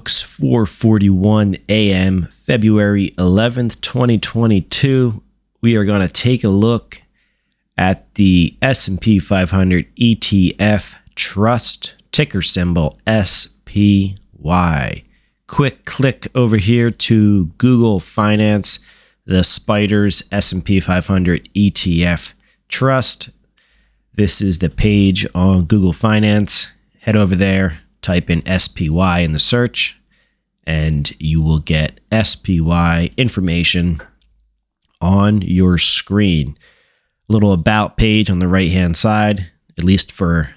folks. 4:41 a.m., February 11th, 2022. We are going to take a look at the S&P 500 ETF Trust, ticker symbol SPY. Quick click over here to Google Finance, the Spiders S&P 500 ETF Trust. This is the page on Google Finance. Head over there, type in SPY in the search, and you will get SPY information on your screen. A little about page on the right-hand side, at least for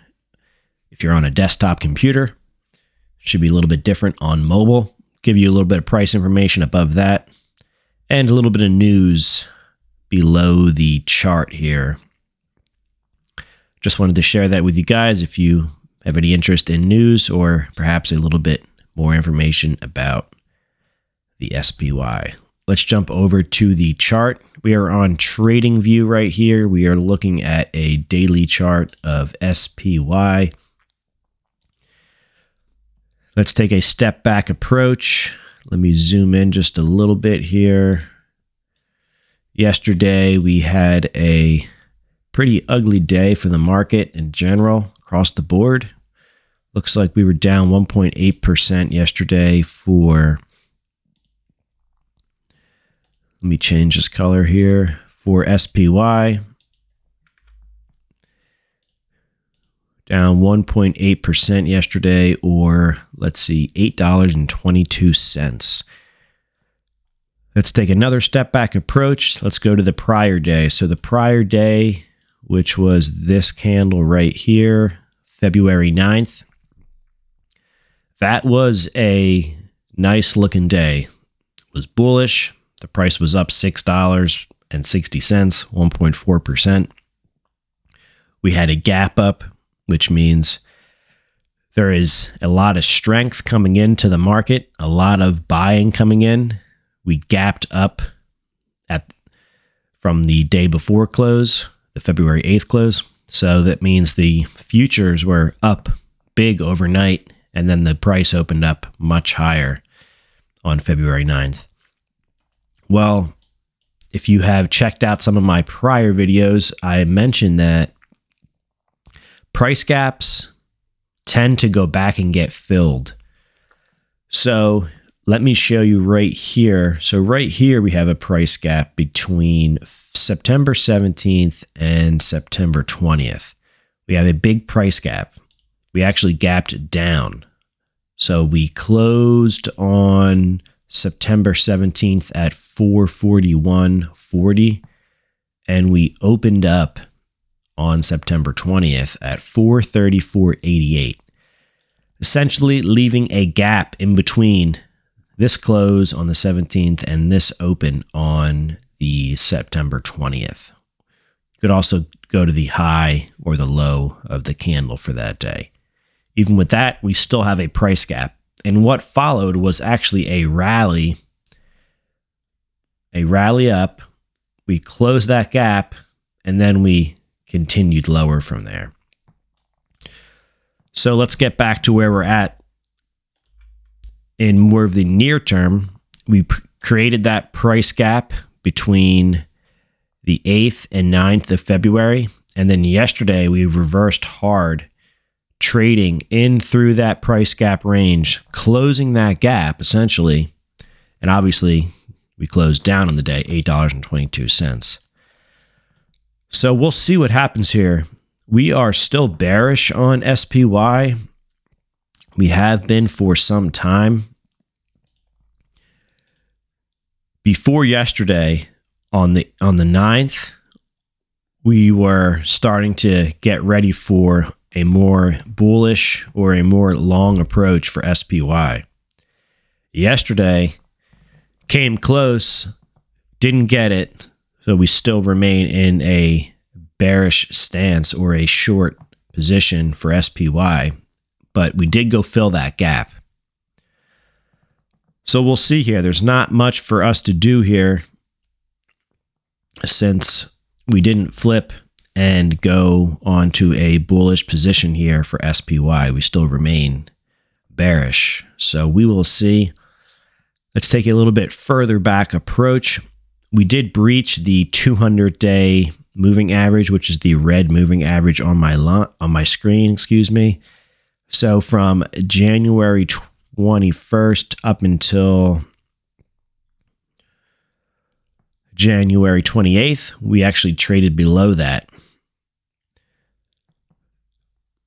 if you're on a desktop computer. Should be a little bit different on mobile. Give you a little bit of price information above that, and a little bit of news below the chart here. Just wanted to share that with you guys if you have any interest in news or perhaps a little bit more information about the SPY. Let's jump over to the chart. We are on Trading View right here. We are looking at a daily chart of SPY. Let's take a step back approach. Let me zoom in just a little bit here. Yesterday, we had a pretty ugly day for the market in general across the board. Looks like we were down 1.8% yesterday for, let me change this color here, for SPY. Down 1.8% yesterday, or let's see, $8.22. Let's take another step back approach. Let's go to the prior day. So the prior day, which was this candle right here, February 9th. That was a nice looking day. It was bullish. The price was up $6.60, 1.4%. We had a gap up, which means there is a lot of strength coming into the market, a lot of buying coming in. We gapped up from the day before close, the February 8th close. So that means the futures were up big overnight, and then the price opened up much higher on February 9th. Well, if you have checked out some of my prior videos, I mentioned that price gaps tend to go back and get filled. So let me show you right here. So right here, we have a price gap between September 17th and September 20th. We have a big price gap. We actually gapped down. So we closed on September 17th at 441.40, and we opened up on September 20th at 434.88, essentially leaving a gap in between this close on the 17th and this open on the September 20th. You could also go to the high or the low of the candle for that day. Even with that, we still have a price gap. And what followed was actually a rally up. We closed that gap, and then we continued lower from there. So let's get back to where we're at. In more of the near term, we created that price gap between the 8th and 9th of February. And then yesterday, we reversed hard, trading in through that price gap range, closing that gap essentially. And obviously, we closed down on the day, $8.22. So we'll see what happens here. We are still bearish on SPY. We have been for some time. Before yesterday, on the 9th, we were starting to get ready for a more bullish or a more long approach for SPY. Yesterday, came close, didn't get it, so we still remain in a bearish stance or a short position for SPY, but we did go fill that gap. So we'll see here. There's not much for us to do here since we didn't flip and go onto a bullish position here for SPY. We still remain bearish. So we will see. Let's take a little bit further back approach. We did breach the 200-day moving average, which is the red moving average on my screen, excuse me. So from January 21st up until January 28th, we actually traded below that.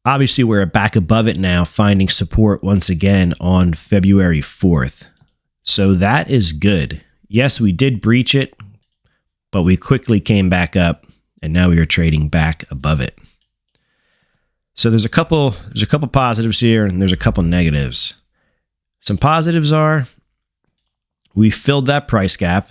Obviously, we're back above it now, finding support once again on February 4th. So that is good. Yes, we did breach it, but we quickly came back up, and now we are trading back above it. So there's a couple positives here, and there's a couple negatives. Some positives are we filled that price gap,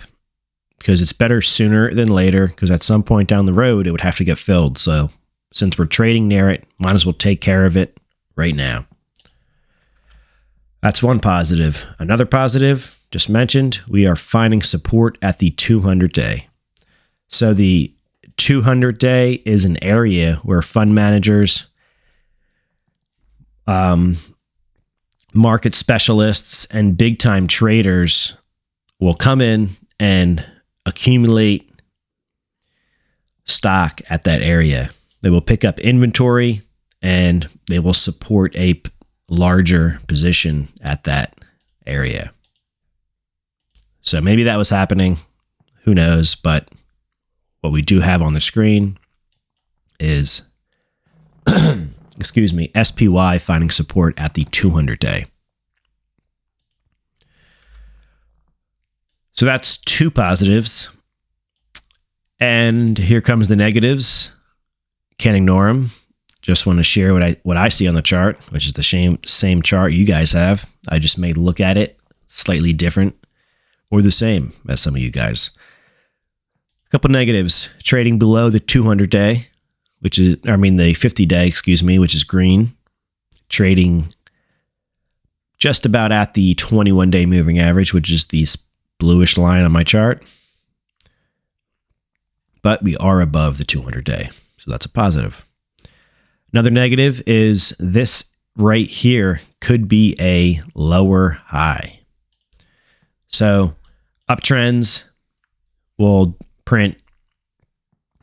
because it's better sooner than later, because at some point down the road, it would have to get filled. So since we're trading near it, might as well take care of it right now. That's one positive. Another positive, just mentioned, we are finding support at the 200-day. So the 200-day is an area where fund managers, market specialists, and big-time traders will come in and accumulate stock at that area. They will pick up inventory and they will support a larger position at that area. So maybe that was happening. Who knows? But what we do have on the screen is, excuse me, SPY finding support at the 200-day. So that's two positives. And here comes the negatives. Can't ignore them. Just want to share what I see on the chart, which is the same chart you guys have. I just may look at it slightly different or the same as some of you guys. A couple negatives. Trading below the 200-day, the 50-day, excuse me, which is green. Trading just about at the 21-day moving average, which is the bluish line on my chart. But we are above the 200-day, so that's a positive. Another negative is this right here could be a lower high. So uptrends will print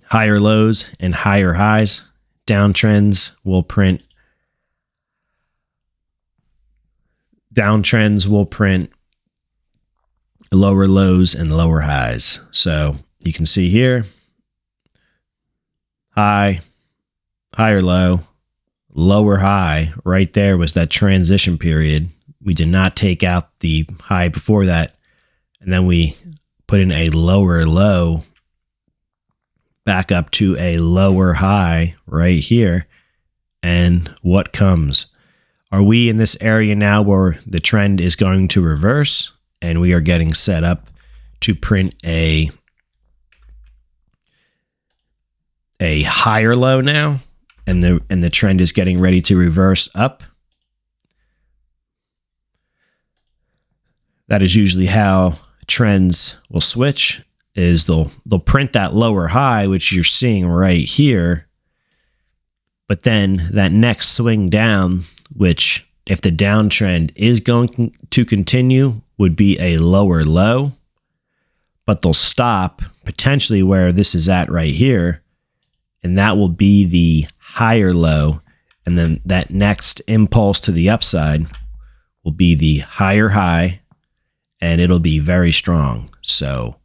higher lows and higher highs. Downtrends will print lower lows and lower highs. So you can see here, high, higher low, lower high. Right there was that transition period. We did not take out the high before that. And then we put in a lower low back up to a lower high right here. And what comes? Are we in this area now where the trend is going to reverse and we are getting set up to print a higher low now, and the trend is getting ready to reverse up? That is usually how trends will switch, is they'll print that lower high, which you're seeing right here, but then that next swing down, which if the downtrend is going to continue, would be a lower low, but they'll stop potentially where this is at right here, and that will be the higher low, and then that next impulse to the upside will be the higher high, and it'll be very strong. So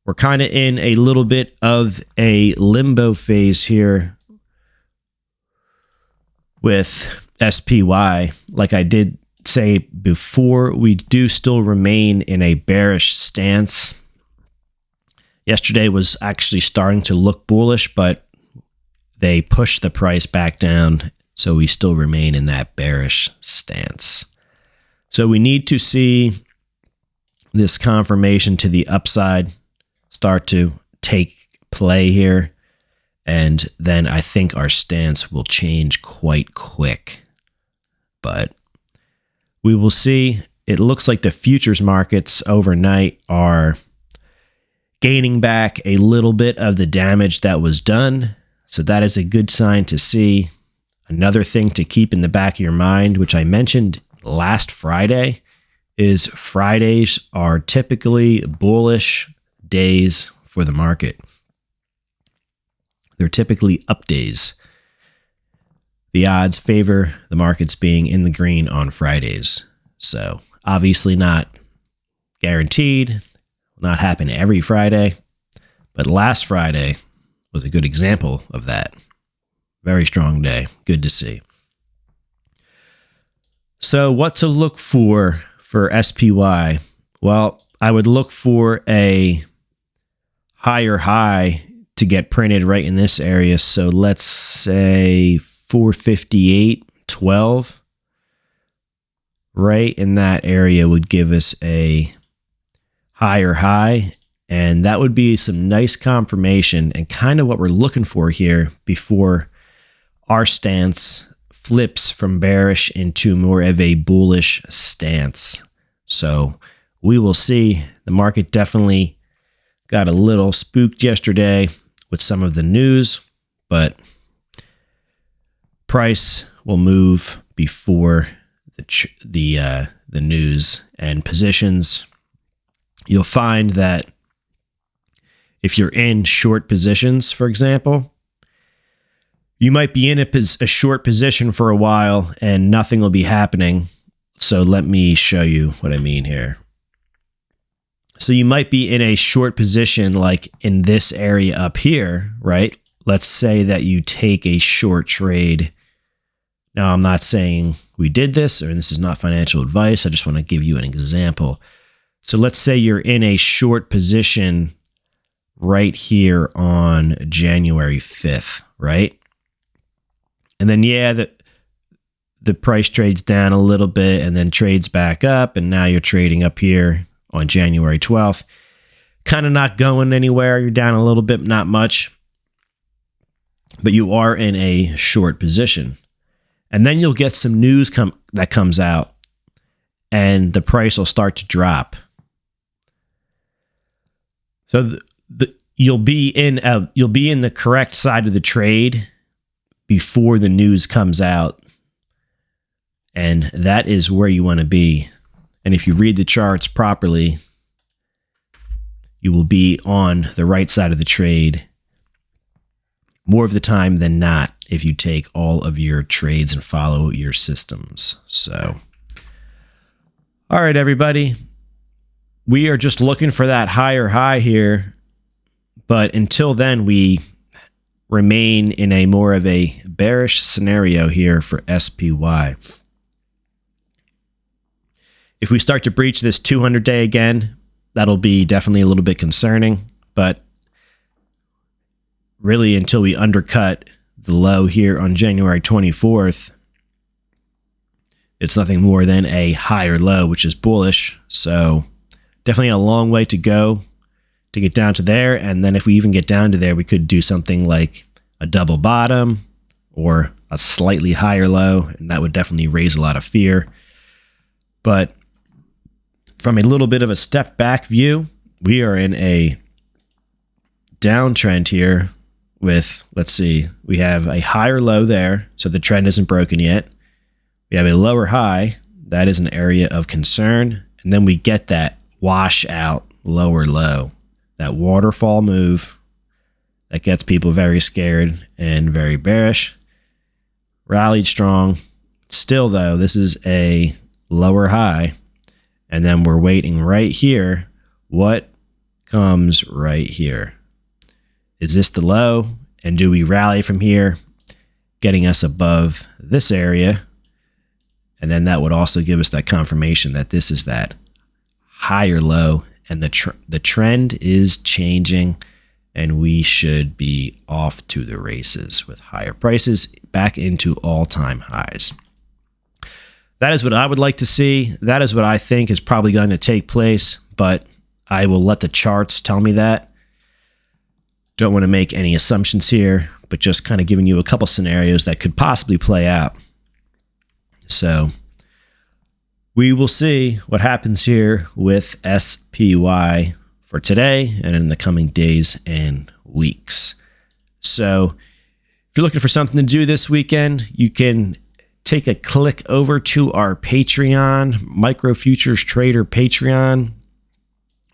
we're kind of in a little bit of a limbo phase here with SPY. Like I did say before, we do still remain in a bearish stance. Yesterday was actually starting to look bullish, but they pushed the price back down, so we still remain in that bearish stance. So we need to see this confirmation to the upside start to take play here, and then I think our stance will change quite quick. But we will see. It looks like the futures markets overnight are gaining back a little bit of the damage that was done. So that is a good sign to see. Another thing to keep in the back of your mind, which I mentioned last Friday is Fridays are typically bullish days for the market. They're typically up days. The odds favor the markets being in the green on Fridays. So obviously not guaranteed, will not happen every Friday, but last Friday was a good example of that. Very strong day. Good to see. So what to look for SPY? Well, I would look for a higher high to get printed right in this area. So let's say 458.12. Right in that area would give us a higher high. And that would be some nice confirmation and kind of what we're looking for here before our stance flips from bearish into more of a bullish stance. So we will see. The market definitely got a little spooked yesterday with some of the news, but price will move before the news and positions. You'll find that if you're in short positions, for example, you might be in a short position for a while and nothing will be happening. So let me show you what I mean here. So you might be in a short position like in this area up here, right? Let's say that you take a short trade. Now, I'm not saying we did this, or this is not financial advice. I just want to give you an example. So let's say you're in a short position right here on January 5th, right? And then, yeah, the price trades down a little bit and then trades back up. And now you're trading up here on January 12th. Kind of not going anywhere. You're down a little bit, not much. But you are in a short position. And then you'll get some news that comes out and the price will start to drop. So you'll be in the correct side of the trade before the news comes out. And that is where you want to be. And if you read the charts properly, you will be on the right side of the trade more of the time than not if you take all of your trades and follow your systems. So, all right, everybody. We are just looking for that higher high here. But until then, we remain in a more of a bearish scenario here for SPY. If we start to breach this 200-day again, that'll be definitely a little bit concerning. But really, until we undercut the low here on January 24th, it's nothing more than a higher low, which is bullish. So definitely a long way to go to get down to there. And then if we even get down to there, we could do something like a double bottom or a slightly higher low, and that would definitely raise a lot of fear. But from a little bit of a step back view, we are in a downtrend here with, let's see, we have a higher low there, so the trend isn't broken yet. We have a lower high, that is an area of concern, and then we get that wash out lower low, that waterfall move that gets people very scared and very bearish. Rallied strong. Still though, this is a lower high, and then we're waiting right here. What comes right here? Is this the low? And do we rally from here, getting us above this area? And then that would also give us that confirmation that this is that higher low, and the trend is changing, and we should be off to the races with higher prices back into all-time highs. That is what I would like to see. That is what I think is probably going to take place, but I will let the charts tell me that. Don't want to make any assumptions here, but just kind of giving you a couple scenarios that could possibly play out. So we will see what happens here with SPY for today and in the coming days and weeks. So if you're looking for something to do this weekend, you can take a click over to our Patreon, Micro Futures Trader Patreon.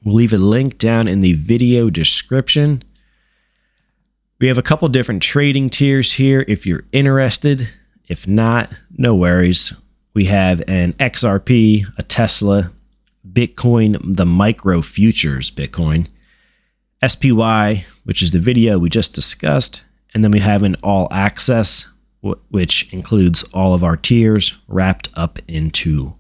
We'll leave a link down in the video description. We have a couple different trading tiers here if you're interested. If not, no worries. We have an XRP, a Tesla, Bitcoin, the Micro Futures Bitcoin, SPY, which is the video we just discussed, and then we have an All Access, which includes all of our tiers wrapped up into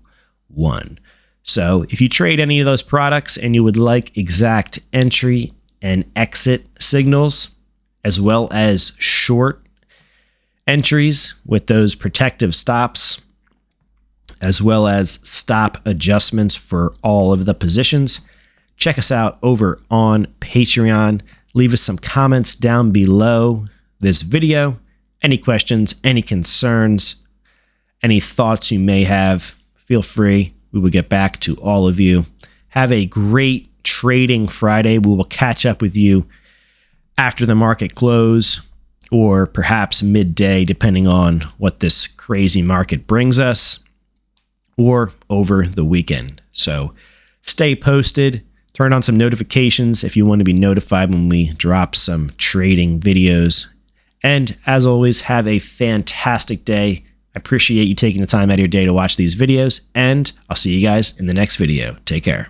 one. So if you trade any of those products and you would like exact entry and exit signals, as well as short entries with those protective stops, as well as stop adjustments for all of the positions, check us out over on Patreon. Leave us some comments down below this video. Any questions, any concerns, any thoughts you may have, feel free. We will get back to all of you. Have a great trading Friday. We will catch up with you after the market close or perhaps midday, depending on what this crazy market brings us, or over the weekend. So stay posted. Turn on some notifications if you want to be notified when we drop some trading videos. And as always, have a fantastic day. I appreciate you taking the time out of your day to watch these videos, and I'll see you guys in the next video. Take care.